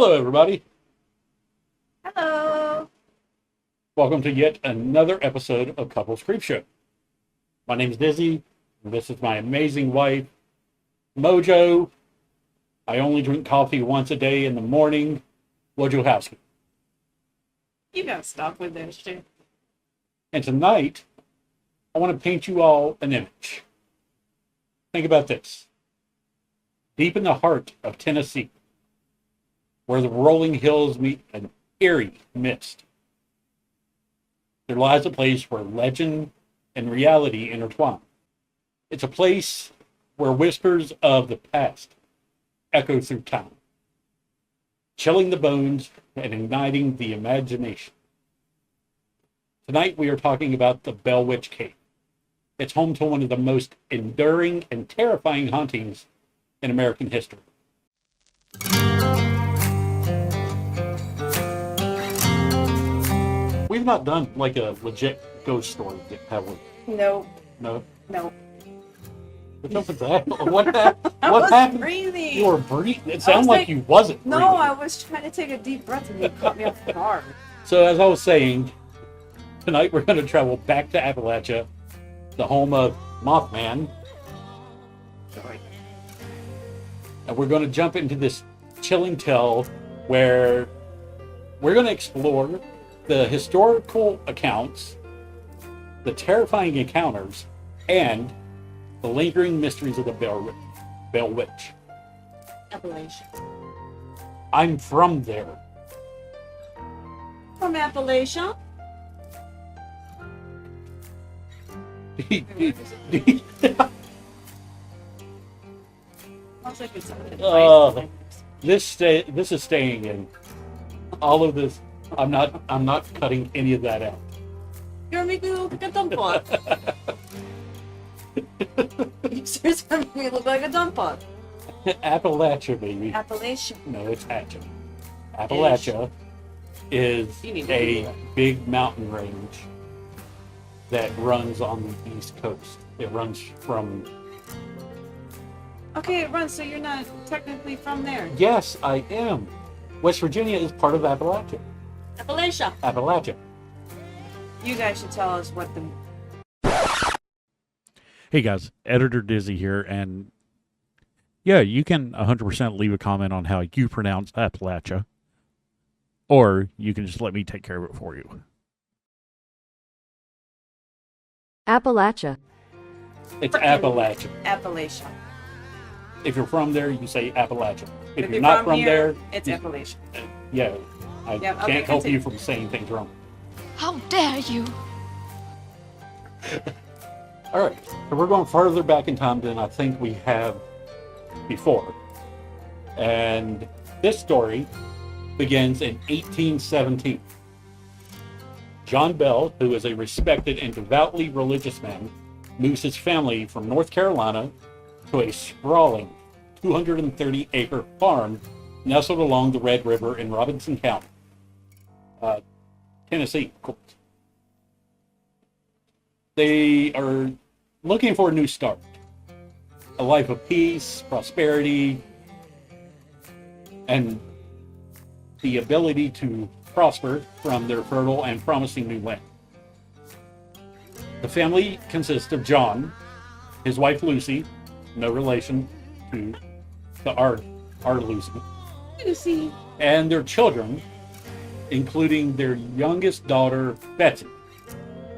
Hello, everybody. Hello. Welcome to yet another episode of Couples Creep Show. My name is Dizzy, and this is my amazing wife, Mojo. I only drink coffee once a day in the morning, Wojciechowski. You gotta stop with this shit. And tonight, I want to paint you all an image. Think about this. Deep in the heart of Tennessee, where the rolling hills meet an eerie mist, there lies a place where legend and reality intertwine. It's a place where whispers of the past echo through time, chilling the bones and igniting the imagination. Tonight we are talking about the Bell Witch Cave. It's home to one of the most enduring and terrifying hauntings in American history. We've not done like a legit ghost story, have we? Nope. No? Nope. What's up with that? What happened? I What was happened? breathing. You were breathing. It sounded was like you wasn't breathing. No, I was trying to take a deep breath and you caught me off guard. So as I was saying, tonight we're going to travel back to Appalachia, the home of Mothman, and we're going to jump into this chilling tale where we're going to explore the historical accounts, the terrifying encounters, and the lingering mysteries of the Bell Witch. Appalachia. I'm from there. From Appalachia? Sounds like it's This is staying in. All of this, I'm not cutting any of that out. You're making me look like a dump pot. You seriously make me look like a dump pot. Appalachia, baby. Appalachia. No, it's Hatchet. Appalachia is a big mountain range that runs on the East Coast. It runs from... Okay, it runs, so you're not technically from there. Yes, I am. West Virginia is part of Appalachia. Appalachia. Appalachia. You guys should tell us what the... Hey guys, Editor Dizzy here, and yeah, you can 100% leave a comment on how you pronounce Appalachia, or you can just let me take care of it for you. Appalachia. It's Appalachia. Appalachia. If you're from there, you say Appalachia. If you're you're not from here, there, it's you- Appalachia. Yeah, I Yeah, okay, can't help continue. you from saying things wrong. How dare you? All right, so we're going further back in time than I think we have before. And this story begins in 1817. John Bell, who is a respected and devoutly religious man, moves his family from North Carolina to a sprawling 230-acre farm nestled along the Red River in Robinson County, Tennessee, of course. They are looking for a new start, a life of peace, prosperity, and the ability to prosper from their fertile and promising new land. The family consists of John, his wife Lucy, no relation to our Lucy, Lucy. and their children, including their youngest daughter, Betsy,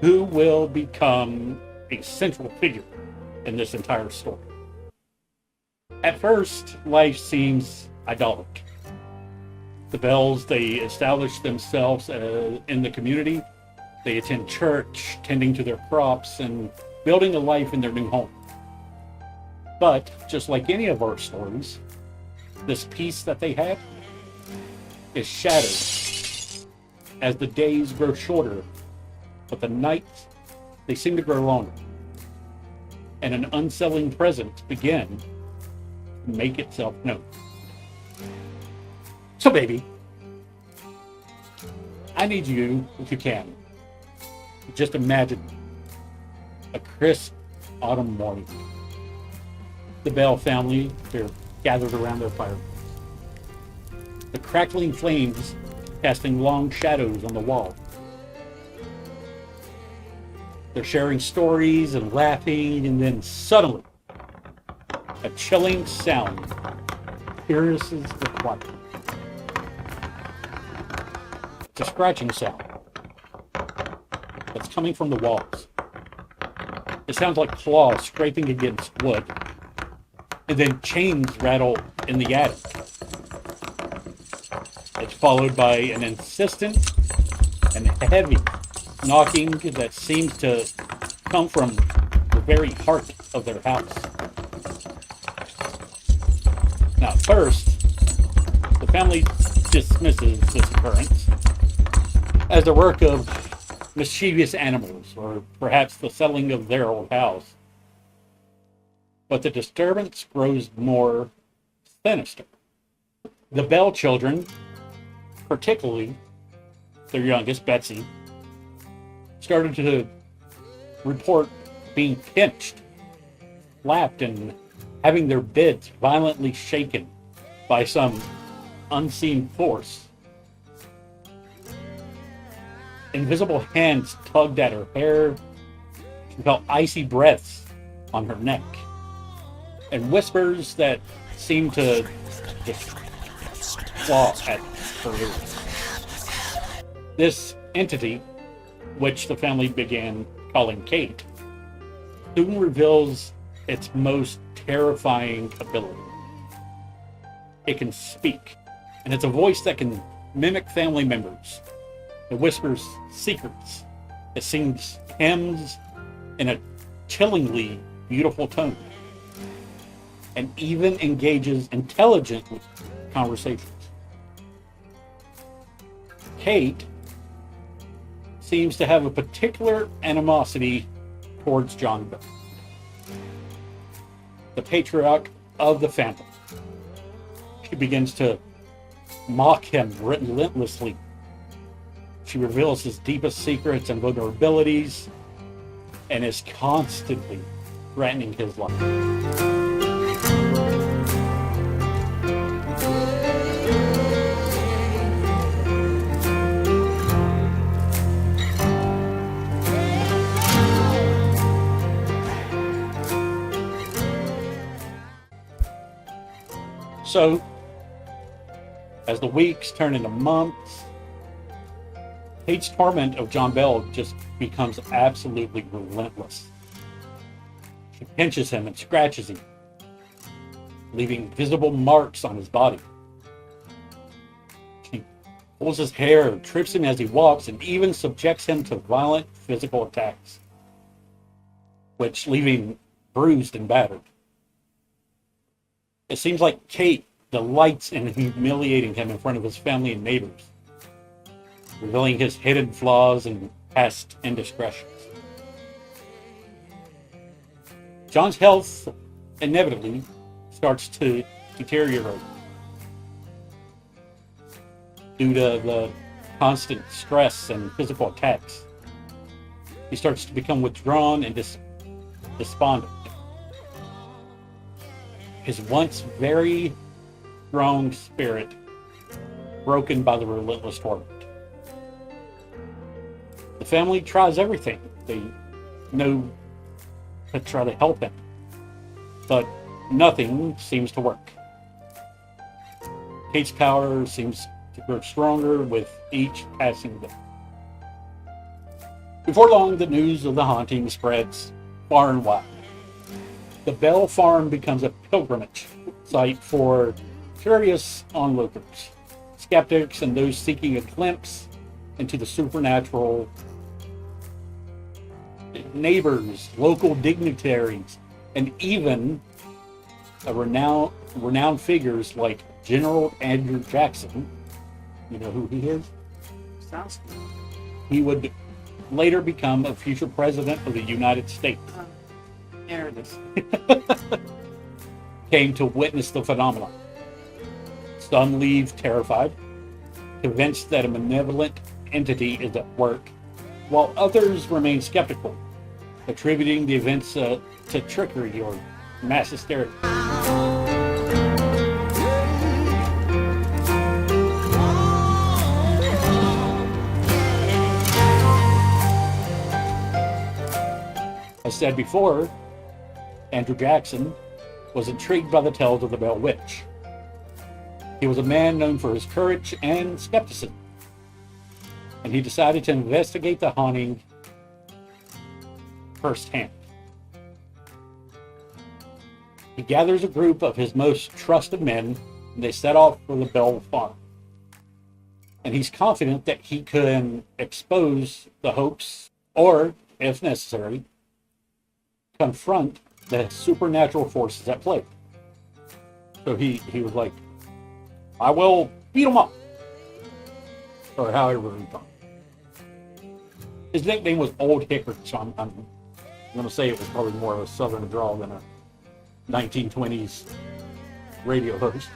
who will become a central figure in this entire story. At first, life seems idyllic. The Bells, they establish themselves in the community. They attend church, tending to their crops, and building a life in their new home. But, just like any of our stories, this peace that they had is shattered as the days grow shorter, but the nights, they seem to grow longer. And an unsettling presence begin to make itself known. So, baby, I need you, if you can, just imagine a crisp autumn morning. The Bell family, they're gathered around their fireplace. the crackling flames casting long shadows on the wall. They're sharing stories and laughing, and then suddenly, a chilling sound pierces the quiet. It's a scratching sound that's coming from the walls. It sounds like claws scraping against wood, and then chains rattle in the attic. It's followed by an insistent and heavy knocking that seems to come from the very heart of their house. Now, at first, the family dismisses this occurrence as the work of mischievous animals, or perhaps the settling of their old house. But the disturbance grows more sinister. The Bell children, particularly their youngest, Betsy, started to report being pinched, slapped, and having their beds violently shaken by some unseen force. Invisible hands tugged at her hair. She felt icy breaths on her neck, and whispers that seemed to just claw at her ears. This entity, which the family began calling Kate, soon reveals its most terrifying ability. It can speak, and it's a voice that can mimic family members. It whispers secrets. It sings hymns in a chillingly beautiful tone, and even engages intelligent conversations. Kate seems to have a particular animosity towards John Bell, the patriarch of the family. She begins to mock him relentlessly. She reveals his deepest secrets and vulnerabilities, and is constantly threatening his life. So, as the weeks turn into months, Kate's torment of John Bell just becomes absolutely relentless. She pinches him and scratches him, leaving visible marks on his body. She pulls his hair, trips him as he walks, and even subjects him to violent physical attacks, which leave him bruised and battered. It seems like Kate delights in humiliating him in front of his family and neighbors, revealing his hidden flaws and past indiscretions. John's health inevitably starts to deteriorate due to the constant stress and physical attacks. He starts to become withdrawn and despondent. His once very strong spirit broken by the relentless torment. The family tries everything they know to try to help him, but nothing seems to work. Kate's power seems to grow stronger with each passing day. Before long, the news of the haunting spreads far and wide. The Bell farm becomes a pilgrimage site for curious onlookers, skeptics, and those seeking a glimpse into the supernatural. Neighbors, local dignitaries, and even renowned figures like General Andrew Jackson. You know who he is? Sounds good. He would later become a future president of the United States. There it is. Came to witness the phenomenon. Some leave terrified, convinced that a malevolent entity is at work, while others remain skeptical, attributing the events to trickery or mass hysteria. As said before, Andrew Jackson was intrigued by the tales of the Bell Witch. He was a man known for his courage and skepticism, and he decided to investigate the haunting firsthand. He gathers a group of his most trusted men, and they set off for the Bell farm. And he's confident that he can expose the hoax, or, if necessary, confront the supernatural forces at play. So he was like, I will beat him up. Or however he thought. His nickname was Old Hickory, so I'm going to say it was probably more of a southern drawl than a 1920s radio host.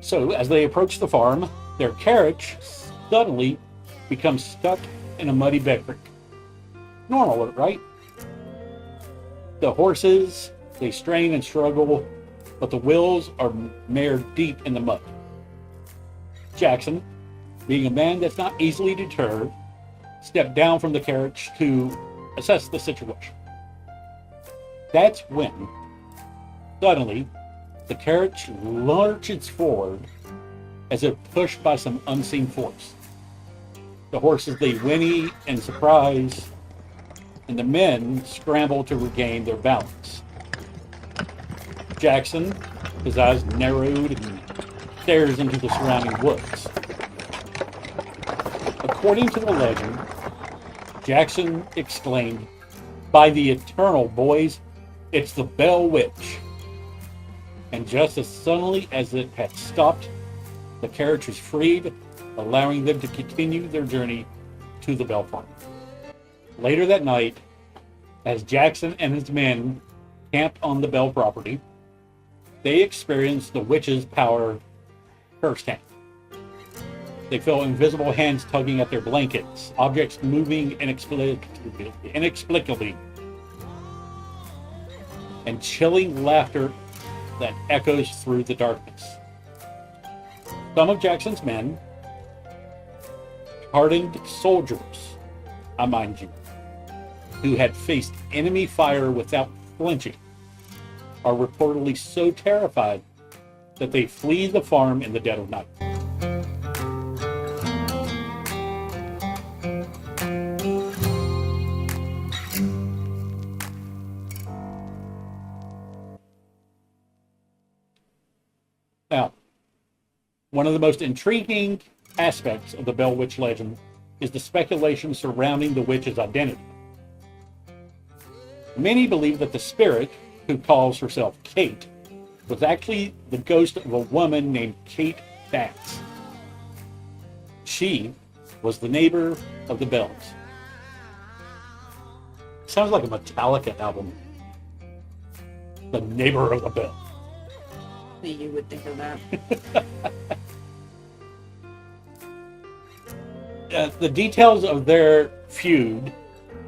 So as they approach the farm, their carriage suddenly becomes stuck in a muddy bed creek. Normal, right? The horses, they strain and struggle, but the wheels are mired deep in the mud. Jackson, being a man that's not easily deterred, stepped down from the carriage to assess the situation. That's when, suddenly, the carriage lurches forward as if pushed by some unseen force. The horses, they whinny in surprise, and the men scramble to regain their balance. Jackson, his eyes narrowed, and stares into the surrounding woods. According to the legend, Jackson exclaimed, "By the eternal, boys, it's the Bell Witch." And just as suddenly as it had stopped, the carriage was freed, allowing them to continue their journey to the Bell farm. Later that night, as Jackson and his men camped on the Bell property, they experienced the witch's power firsthand. They felt invisible hands tugging at their blankets, objects moving inexplicably, and chilling laughter that echoes through the darkness. Some of Jackson's men, hardened soldiers, I mind you, who had faced enemy fire without flinching, are reportedly so terrified that they flee the farm in the dead of night. Now, one of the most intriguing aspects of the Bell Witch legend is the speculation surrounding the witch's identity. Many believe that the spirit, who calls herself Kate, was actually the ghost of a woman named Kate Batts. She was the neighbor of the Bells. Sounds like a Metallica album. The neighbor of the Bells. You would think of that. The details of their feud,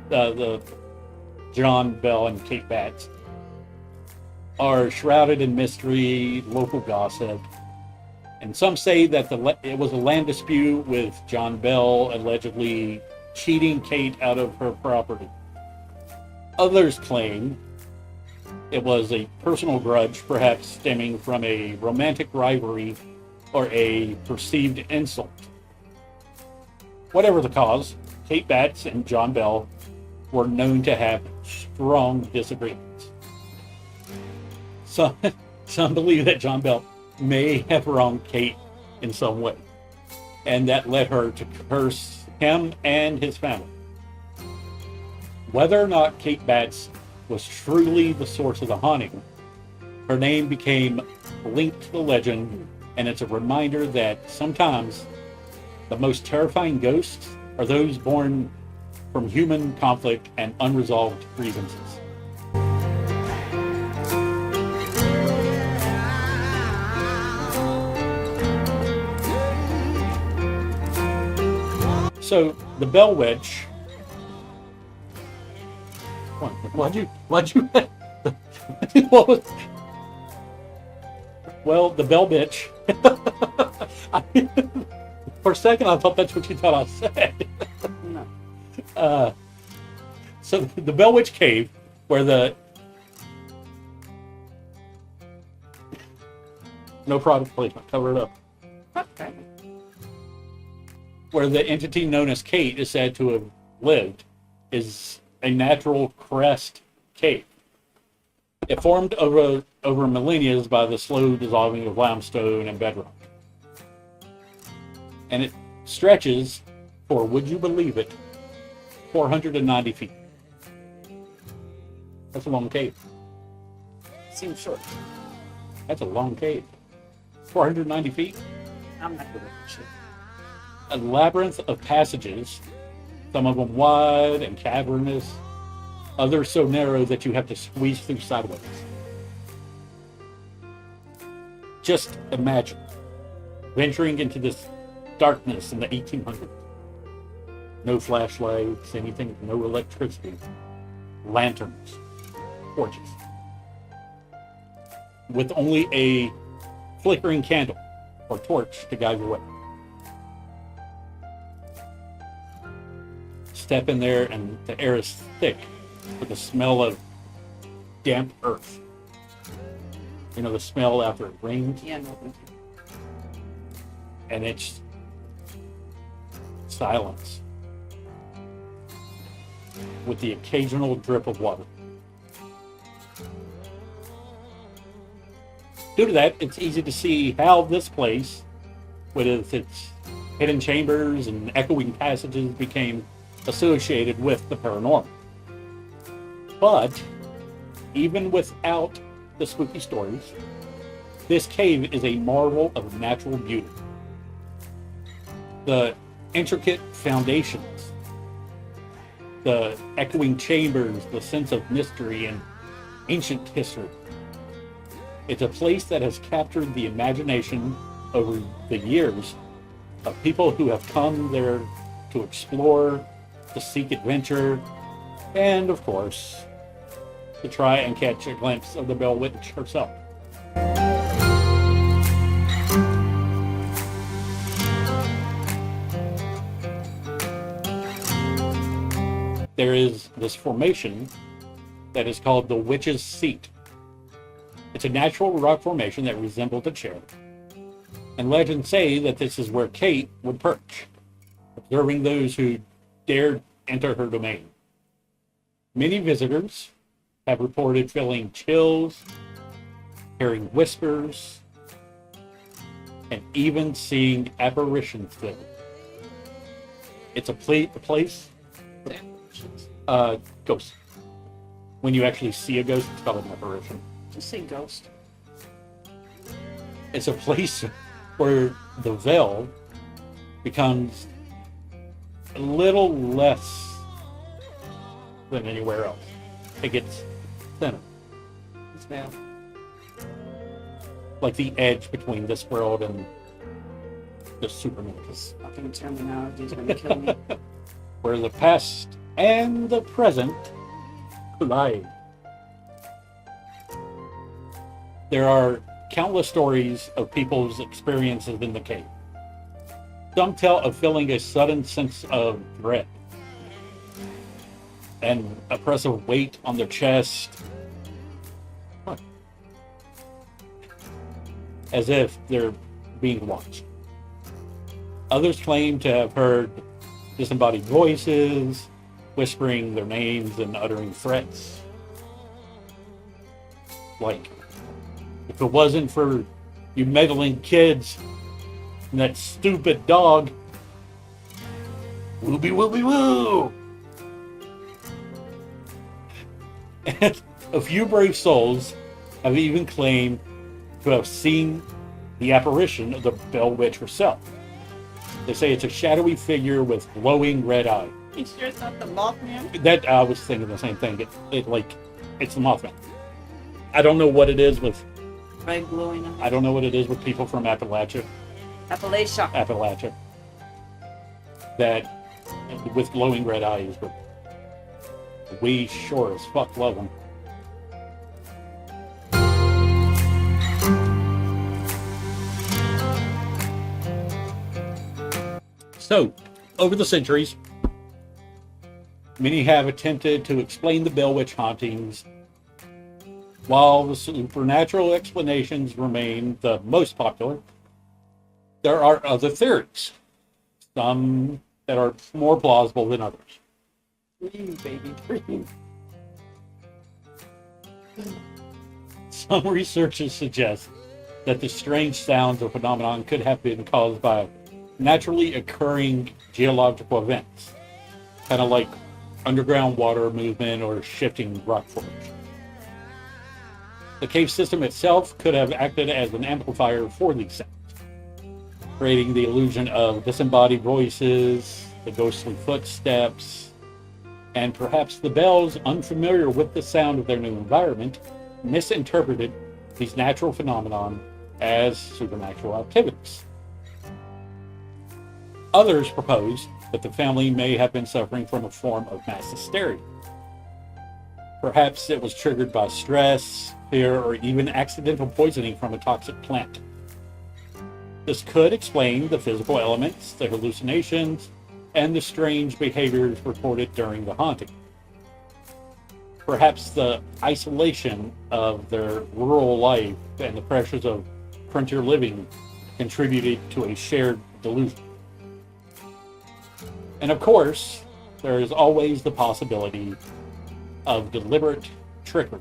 the John Bell and Kate Batts, are shrouded in mystery, local gossip, and some say that it was a land dispute with John Bell allegedly cheating Kate out of her property. Others claim it was a personal grudge, perhaps stemming from a romantic rivalry or a perceived insult. Whatever the cause, Kate Batts and John Bell were known to have strong disagreements. Some believe that John Bell may have wronged Kate in some way, and that led her to curse him and his family. Whether or not Kate Batts was truly the source of the haunting, her name became linked to the legend, and it's a reminder that sometimes the most terrifying ghosts are those born from human conflict and unresolved grievances. So the Bell Witch. Why'd you? What was? Well, the Bell Bitch. For a second, I thought that's what you thought I said. No. So the Bell Witch Cave, where the no product placement, cover it up. Okay. Where the entity known as Kate is said to have lived, is a natural crest cave. It formed over millennia by the slow dissolving of limestone and bedrock. And it stretches for, would you believe it, 490 feet. That's a long cave. Seems short. That's a long cave. 490 feet. I'm not good at shit. A labyrinth of passages, some of them wide and cavernous, others so narrow that you have to squeeze through sideways. Just imagine venturing into this darkness in the 1800s. No flashlights, anything, no electricity, lanterns, torches, with only a flickering candle or torch to guide your way. Step in there and the air is thick with the smell of damp earth. You know, the smell after it rains, Yeah, no. and it's silence with the occasional drip of water. Due to that, it's easy to see how this place, with its hidden chambers and echoing passages, became associated with the paranormal. But even without the spooky stories, this cave is a marvel of natural beauty. The intricate foundations, the echoing chambers, the sense of mystery and ancient history. It's a place that has captured the imagination over the years of people who have come there to explore, to seek adventure, and of course, to try and catch a glimpse of the Bell Witch herself. There is this formation that is called the Witch's Seat. It's a natural rock formation that resembles a chair, and legends say that this is where Kate would perch, observing those who dared enter her domain. Many visitors have reported feeling chills, hearing whispers, and even seeing apparitions there. It's a place, ghost. When you actually see a ghost, it's called an apparition. Just say ghost. It's a place where the veil becomes a little less than anywhere else. It gets thinner. It's bad. Like the edge between this world and the Superman. This fucking terminology is gonna kill me. Where the past and the present collide. There are countless stories of people's experiences in the cave. Some tell of feeling a sudden sense of dread, an oppressive weight on their chest, as if they're being watched. Others claim to have heard disembodied voices, whispering their names and uttering threats. Like, if it wasn't for you meddling kids and that stupid dog, wooby wooby woo! And a few brave souls have even claimed to have seen the apparition of the Bell Witch herself. They say it's a shadowy figure with glowing red eyes. You sure it's not the Mothman? That I was thinking the same thing. It's the Mothman. I don't know what it is with. Red glowing I don't know what it is with people from Appalachia. Appalachia. That with glowing red eyes, but we sure as fuck love them. So, over the centuries, Many have attempted to explain the Bell Witch hauntings. While the supernatural explanations remain the most popular, there are other theories, some that are more plausible than others. Breathe, baby, breathe. Some researchers suggest that the strange sounds or phenomenon could have been caused by naturally occurring geological events, kind of like underground water movement or shifting rock formation. The cave system itself could have acted as an amplifier for these sounds, creating the illusion of disembodied voices, the ghostly footsteps, and perhaps the bells, unfamiliar with the sound of their new environment, misinterpreted these natural phenomenon as supernatural activities. Others propose that the family may have been suffering from a form of mass hysteria. Perhaps it was triggered by stress, fear, or even accidental poisoning from a toxic plant. This could explain the physical elements, the hallucinations, and the strange behaviors reported during the haunting. Perhaps the isolation of their rural life and the pressures of frontier living contributed to a shared delusion. And of course, there is always the possibility of deliberate trickery.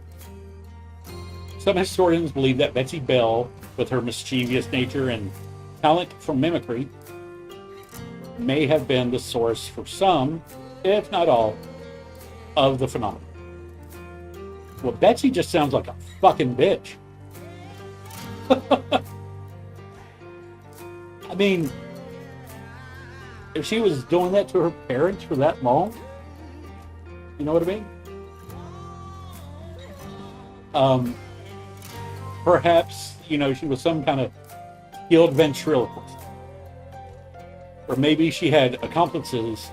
Some historians believe that Betsy Bell, with her mischievous nature and talent for mimicry, may have been the source for some, if not all, of the phenomenon. Well, Betsy just sounds like a fucking bitch. I mean, if she was doing that to her parents for that long, you know what I mean? Perhaps, she was some kind of skilled ventriloquist. Or maybe she had accomplices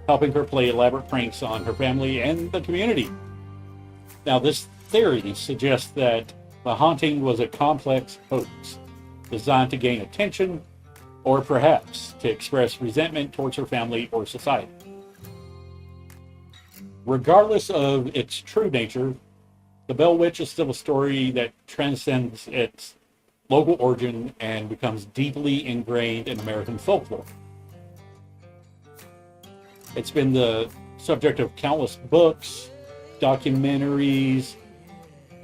helping her play elaborate pranks on her family and the community. Now, this theory suggests that the haunting was a complex hoax designed to gain attention or perhaps to express resentment towards her family or society. Regardless of its true nature, the Bell Witch is still a story that transcends its local origin and becomes deeply ingrained in American folklore. It's been the subject of countless books, documentaries,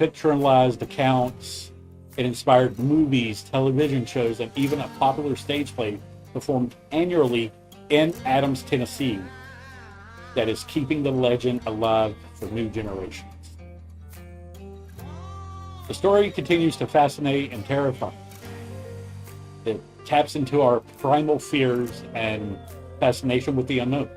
fictionalized accounts. It inspired movies, television shows, and even a popular stage play performed annually in Adams, Tennessee, that is keeping the legend alive for new generations. The story continues to fascinate and terrify. It taps into our primal fears and fascination with the unknown.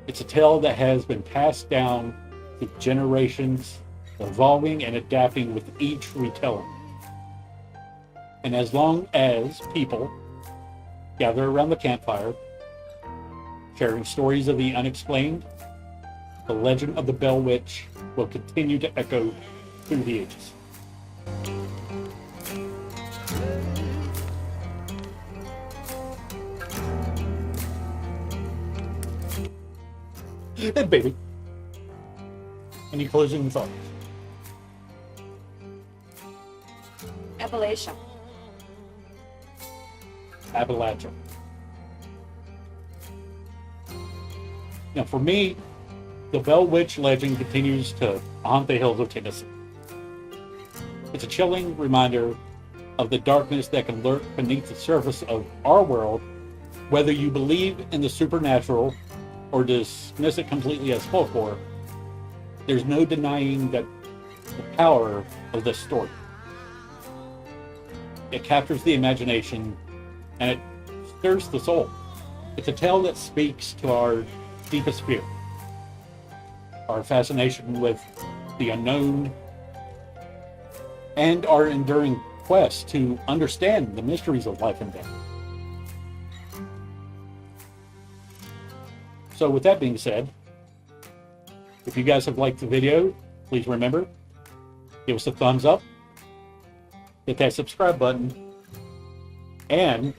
It's a tale that has been passed down through generations, evolving and adapting with each retelling. And as long as people gather around the campfire, sharing stories of the unexplained, the legend of the Bell Witch will continue to echo through the ages. Hey, baby. Any closing thoughts? Appalachia. Appalachia. Now, for me, the Bell Witch legend continues to haunt the hills of Tennessee. It's a chilling reminder of the darkness that can lurk beneath the surface of our world, whether you believe in the supernatural or dismiss it completely as folklore. There's no denying that the power of this story. It captures the imagination and it stirs the soul. It's a tale that speaks to our deepest fear, our fascination with the unknown, and our enduring quest to understand the mysteries of life and death. So with that being said, if you guys have liked the video, please remember, give us a thumbs up, hit that subscribe button, and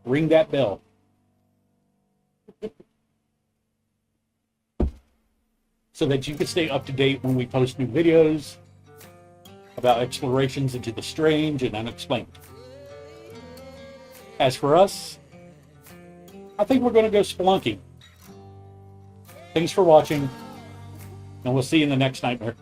ring that bell so that you can stay up to date when we post new videos about explorations into the strange and unexplained. As for us, I think we're going to go spelunking. Thanks for watching, and we'll see you in the next nightmare.